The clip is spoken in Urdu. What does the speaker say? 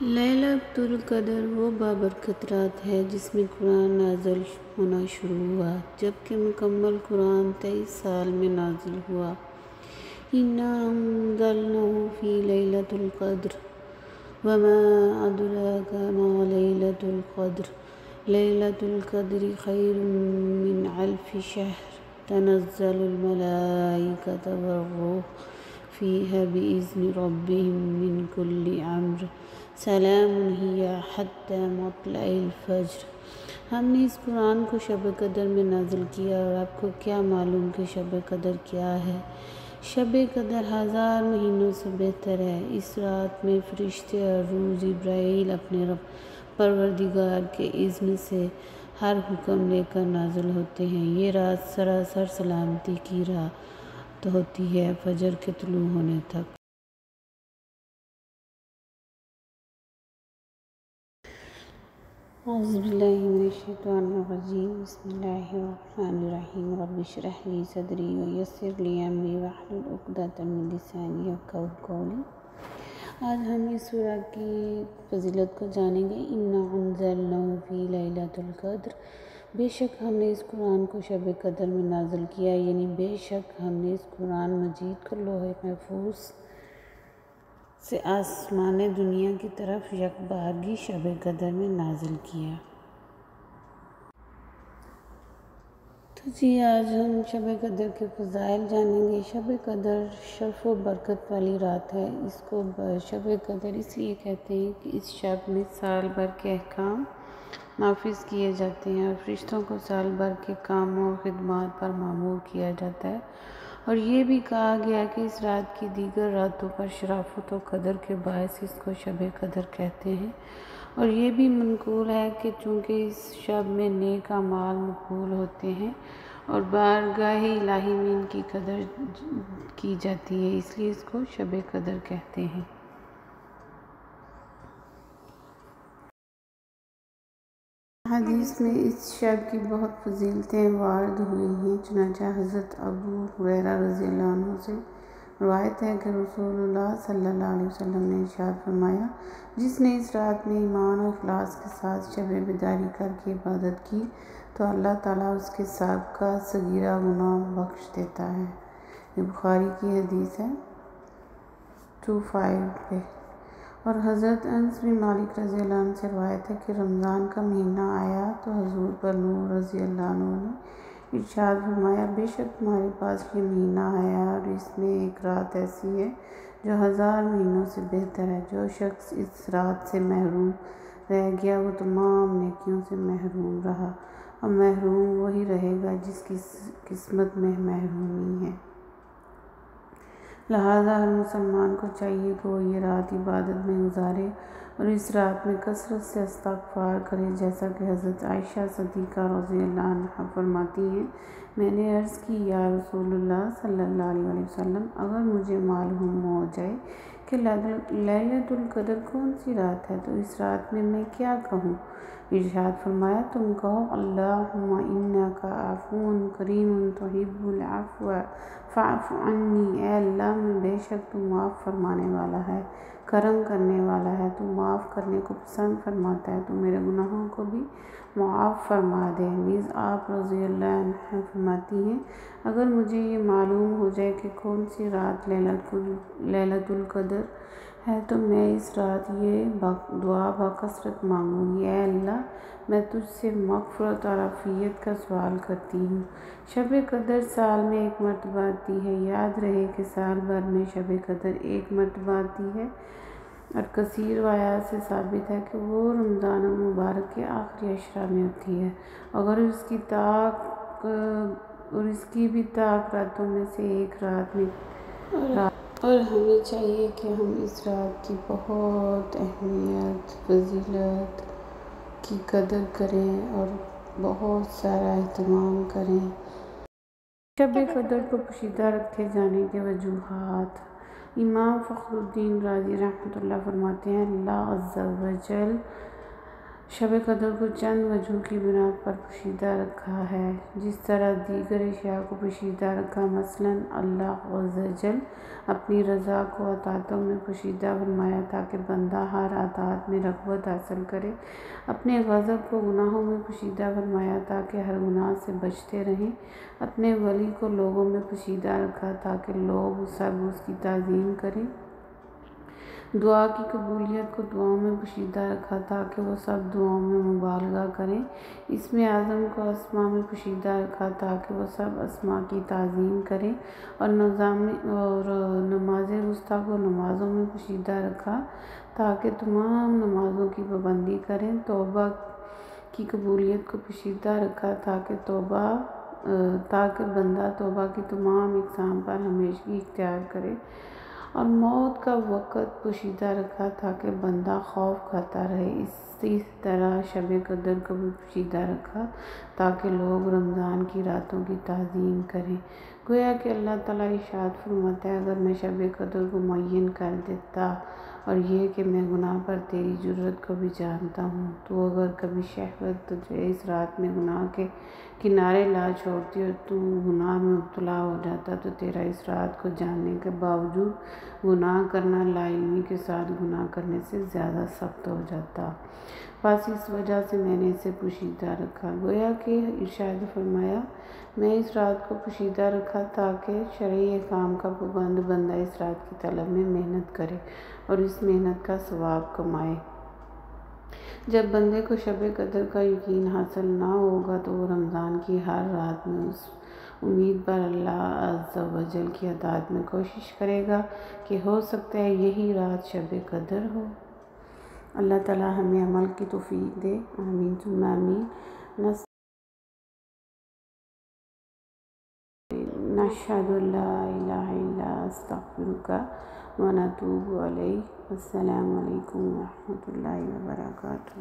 لیلۃ القدر وہ بابرکت رات ہے جس میں قرآن نازل ہونا شروع ہوا، جبکہ مکمل قرآن 23 سال میں نازل ہوا۔ اِنَّا أَنزَلْنَاهُ فِي لَيْلَةِ الْقَدْرِ وَمَا أَدْرَاكَ مَا لَيْلَةُ الْقَدْرِ لَيْلَةُ الْقَدْرِ خَيْرٌ مِّنْ أَلْفِ شَهْرٍ تَنَزَّلُ الْمَلَائِكَةُ وَالرُّوحُ فِيهَا بِإِذْنِ رَبِّهِم مِّن كُلِّ أَمْرٍ سلام ہی حتی مطلع الفجر۔ ہم نے اس قرآن کو شب قدر میں نازل کیا، اور آپ کو کیا معلوم کہ شب قدر کیا ہے؟ شب قدر 1000 مہینوں سے بہتر ہے۔ اس رات میں فرشتے اور روح جبرائیل اپنے پروردگار کے اذن سے ہر حکم لے کر نازل ہوتے ہیں۔ یہ رات سراسر سلامتی کی رات ہوتی ہے فجر کے طلوع ہونے تک۔ اعوذ باللہ من الشیطان الرجیم، بسم اللہ الرحمن الرحیم۔ رب اشرح لی صدری ویسر لی امری واحلل عقدۃ من لسانی یفقہوا قولی۔ آج ہم اس سورہ کی فضیلت کو جانیں گے۔ اِنَّا أَنزَلْنَاهُ فِي لَيْلَةِ الْقَدْرِ، بے شک ہم نے اس قرآن کو شب قدر میں نازل کیا، یعنی بے شک ہم نے اس قرآن مجید کو لوح محفوظ سے آسمان دنیا کی طرف یکبارگی شب قدر میں نازل کیا۔ تو آج ہم شب قدر کے فضائل جانیں گے۔ شب قدر شرف و برکت والی رات ہے۔ اس کو شب قدر اس لیے کہتے ہیں کہ اس شب میں سال بھر کے احکام نافذ کیے جاتے ہیں اور فرشتوں کو سال بھر کے کاموں اور خدمات پر مامور کیا جاتا ہے، اور یہ بھی کہا گیا کہ اس رات کی دیگر راتوں پر شرافت و قدر کے باعث اس کو شب قدر کہتے ہیں، اور یہ بھی منقول ہے کہ چونکہ اس شب میں نیک اعمال مقبول ہوتے ہیں اور بارگاہ الہی میں ان کی قدر کی جاتی ہے، اس لیے اس کو شب قدر کہتے ہیں۔ حدیث میں اس شب کی بہت فضیلتیں وارد ہوئی ہیں۔ چنانچہ حضرت ابو ہریرہ رضی اللہ عنہ سے روایت ہے کہ رسول اللہ صلی اللہ علیہ وسلم نے ارشاد فرمایا، جس نے اس رات میں ایمان اور اخلاص کے ساتھ شب بیداری کر کے عبادت کی تو اللہ تعالیٰ اس کے سابقہ صغیرہ گناہ بخش دیتا ہے۔ یہ بخاری کی حدیث ہے 25 پہ۔ اور حضرت انس بن مالک رضی اللہ عنہ سے روایت ہے کہ رمضان کا مہینہ آیا تو حضور پر نور رضی اللہ عنہ نے ارشاد فرمایا، بے شک تمہارے پاس یہ مہینہ آیا اور اس میں ایک رات ایسی ہے جو 1000 مہینوں سے بہتر ہے۔ جو شخص اس رات سے محروم رہ گیا وہ تمام نیکیوں سے محروم رہا، اور محروم وہی رہے گا جس کی قسمت میں محرومی ہے۔ لہٰذا ہر مسلمان کو چاہیے کہ وہ یہ رات عبادت میں گزارے اور اس رات میں کثرت سے استغفار کرے، جیسا کہ حضرت عائشہ صدیقہ رضی اللہ عنہا فرماتی ہیں، میں نے عرض کی، یا رسول اللہ صلی اللہ علیہ وسلم، اگر مجھے معلوم ہو جائے کہ لیلۃ القدر کون سی رات ہے تو اس رات میں کیا کہوں؟ ارشاد فرمایا، تم کہو، اللہم انک عفو کریم تحب العفو فاعف عنی، اے اللہ میں بے شک تو معاف فرمانے والا ہے، کرم کرنے والا ہے، تو معاف کرنے کو پسند فرماتا ہے، تو میرے گناہوں کو بھی معاف فرما دے۔ نیز آپ رضی اللہ عنہ فرماتی ہیں، اگر مجھے یہ معلوم ہو جائے کہ کون سی رات لیلۃ القدر ہے تو میں اس رات یہ دعا بکثرت مانگوں گی، اے اللہ میں تجھ سے مغفرت اور عافیت کا سوال کرتی ہوں۔ شب قدر سال میں ایک مرتبہ آتی ہے، یاد رہے کہ سال بھر میں شب قدر ایک مرتبہ آتی ہے، اور کثیر روایات سے ثابت ہے کہ وہ رمضان المبارک کے آخری عشرہ میں ہوتی ہے، اگر اس کی بھی طاق راتوں میں سے ایک رات میں اور ہمیں چاہیے کہ ہم اس رات کی بہت اہمیت فضیلت کی قدر کریں اور بہت سارا اہتمام کریں۔ شب قدر کو پوشیدہ رکھے جانے کے وجوہات۔ امام فخر الدین رازی رحمۃ اللہ فرماتے ہیں، اللہ عز و جل شب قدر کو چند وجوہ کی بنا پر پوشیدہ رکھا ہے، جس طرح دیگر اشیاء کو پوشیدہ رکھا۔ مثلاً اللہ عز و جل اپنی رضا کو عطاؤں میں پوشیدہ فرمایا تاکہ بندہ ہر عطاء میں رغبت حاصل کرے۔ اپنے غضب کو گناہوں میں پوشیدہ فرمایا تاکہ ہر گناہ سے بچتے رہیں۔ اپنے ولی کو لوگوں میں پوشیدہ رکھا تاکہ لوگ سب اس کی تعظیم کریں۔ دعا کی قبولیت کو دعاؤں میں پوشیدہ رکھا تاکہ وہ سب دعاؤں میں مبالغہ کریں۔ اسم اعظم کو اسماء میں پوشیدہ رکھا تاکہ وہ سب اسماء کی تعظیم کریں، اور نماز وسطیٰ کو نمازوں میں پوشیدہ رکھا تاکہ تمام نمازوں کی پابندی کریں۔ توبہ کی قبولیت کو پوشیدہ رکھا تاکہ بندہ توبہ کی تمام اقسام پر ہمیشگی اختیار کرے، اور موت کا وقت پوشیدہ رکھا تاکہ بندہ خوف کھاتا رہے۔ اسی طرح شب قدر کو بھی پوشیدہ رکھا تاکہ لوگ رمضان کی راتوں کی تعظیم کریں۔ گویا کہ اللہ تعالیٰ ارشاد فرماتا ہے، اگر میں شب قدر کو معین کر دیتا اور یہ کہ میں گناہ پر تیری جرأت کو بھی جانتا ہوں، تو اگر کبھی شہوت تجھے اس رات میں گناہ کے کنارے لا چھوڑتی اور تو گناہ میں مبتلا ہو جاتا، تو تیرا اس رات کو جاننے کے باوجود گناہ کرنا لا علمی کے ساتھ گناہ کرنے سے زیادہ سخت ہو جاتا۔ بس اس وجہ سے میں نے اسے پوشیدہ رکھا۔ گویا کہ ارشاد فرمایا، میں اس رات کو پوشیدہ رکھا تاکہ شرعی احکام کا پابند بندہ اس رات کی طلب میں محنت کرے اور اس محنت کا ثواب کمائے۔ جب بندے کو شب قدر کا یقین حاصل نہ ہوگا تو وہ رمضان کی ہر رات میں اس امید پر اللہ عز و جل کی اطاعت میں کوشش کرے گا کہ ہو سکتا ہے یہی رات شب قدر ہو۔ اللہ تعالی ہمیں عمل کی توفیق دے، آمین ثم آمین۔ نشہد ان لا الہ الا استغفرک و نتوب الیک۔ السلام علیکم ورحمۃ اللہ وبرکاتہ۔